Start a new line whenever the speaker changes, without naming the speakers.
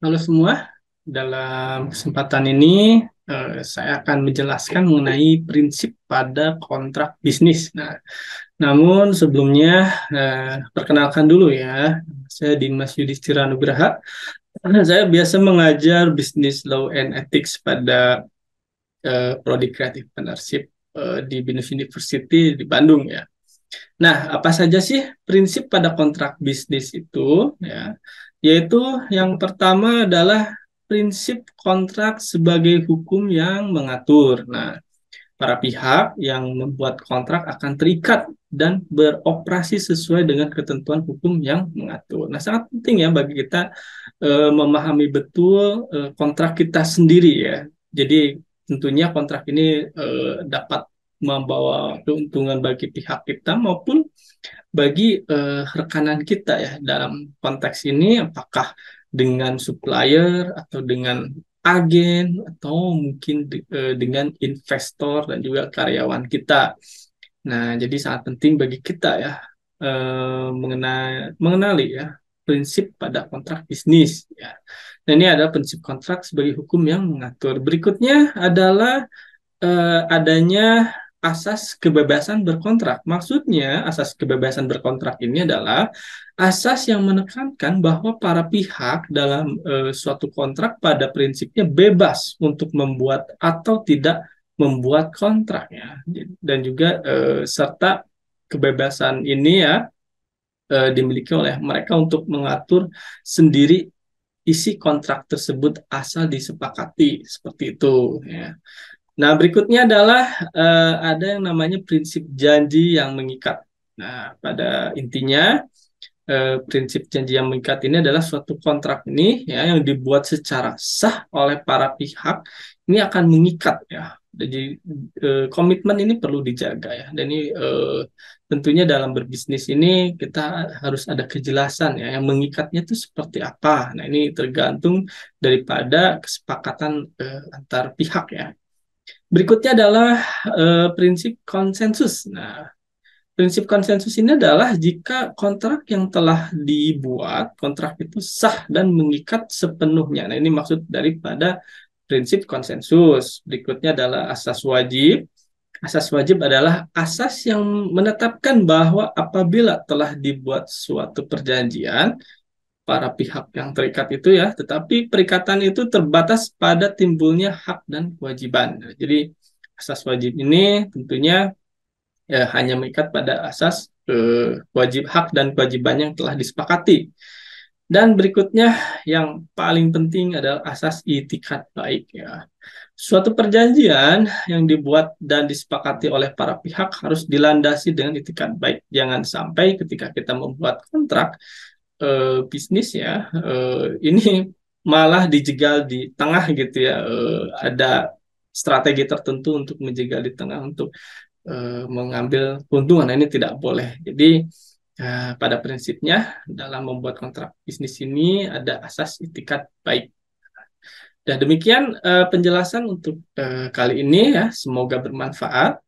Halo semua, dalam kesempatan ini saya akan menjelaskan mengenai prinsip pada kontrak bisnis. Nah, namun sebelumnya perkenalkan dulu ya, saya Dimas Yudhistira Nugraha. Saya biasa mengajar bisnis law and ethics pada Prodi Creative Partnership di Binus University di Bandung ya. Nah, apa saja sih prinsip pada kontrak bisnis itu? Ya, yaitu yang pertama adalah prinsip kontrak sebagai hukum yang mengatur. Nah, para pihak yang membuat kontrak akan terikat dan beroperasi sesuai dengan ketentuan hukum yang mengatur. Nah, sangat penting ya bagi kita memahami betul kontrak kita sendiri ya. Jadi tentunya kontrak ini dapat membawa keuntungan bagi pihak kita maupun bagi rekanan kita ya dalam konteks ini apakah dengan supplier atau dengan agen atau mungkin dengan investor dan juga karyawan kita. Nah, jadi sangat penting bagi kita ya mengenali ya prinsip pada kontrak bisnis ya. Nah, ini adalah prinsip kontrak sebagai hukum yang mengatur. Berikutnya adalah adanya asas kebebasan berkontrak. Maksudnya, asas kebebasan berkontrak ini adalah asas yang menekankan bahwa para pihak dalam suatu kontrak pada prinsipnya bebas untuk membuat atau tidak membuat kontrak ya. Dan juga serta kebebasan ini ya dimiliki oleh mereka untuk mengatur sendiri isi kontrak tersebut asal disepakati seperti itu ya. Nah, berikutnya adalah ada yang namanya prinsip janji yang mengikat. Nah, pada intinya prinsip janji yang mengikat ini adalah suatu kontrak ini ya yang dibuat secara sah oleh para pihak ini akan mengikat ya. Jadi komitmen ini perlu dijaga ya. Dan ini tentunya dalam berbisnis ini kita harus ada kejelasan ya. Yang mengikatnya itu seperti apa. Nah, ini tergantung daripada kesepakatan antar pihak ya. Berikutnya adalah prinsip konsensus. Nah, prinsip konsensus ini adalah jika kontrak yang telah dibuat, kontrak itu sah dan mengikat sepenuhnya. Nah, ini maksud daripada prinsip konsensus. Berikutnya adalah asas wajib. Asas wajib adalah asas yang menetapkan bahwa apabila telah dibuat suatu perjanjian, para pihak yang terikat itu ya, tetapi perikatan itu terbatas pada timbulnya hak dan kewajiban. Nah, jadi asas wajib ini tentunya ya, hanya mengikat pada asas wajib hak dan kewajiban yang telah disepakati. Dan berikutnya yang paling penting adalah asas itikat baik ya. Suatu perjanjian yang dibuat dan disepakati oleh para pihak harus dilandasi dengan itikat baik. Jangan sampai ketika kita membuat kontrak bisnis ya ini malah dijegal di tengah gitu ya. Ada strategi tertentu untuk menjegal di tengah untuk mengambil keuntungan. Nah, ini tidak boleh. Jadi pada prinsipnya dalam membuat kontrak bisnis ini ada asas itikat baik. Dan demikian penjelasan untuk kali ini ya. Semoga bermanfaat.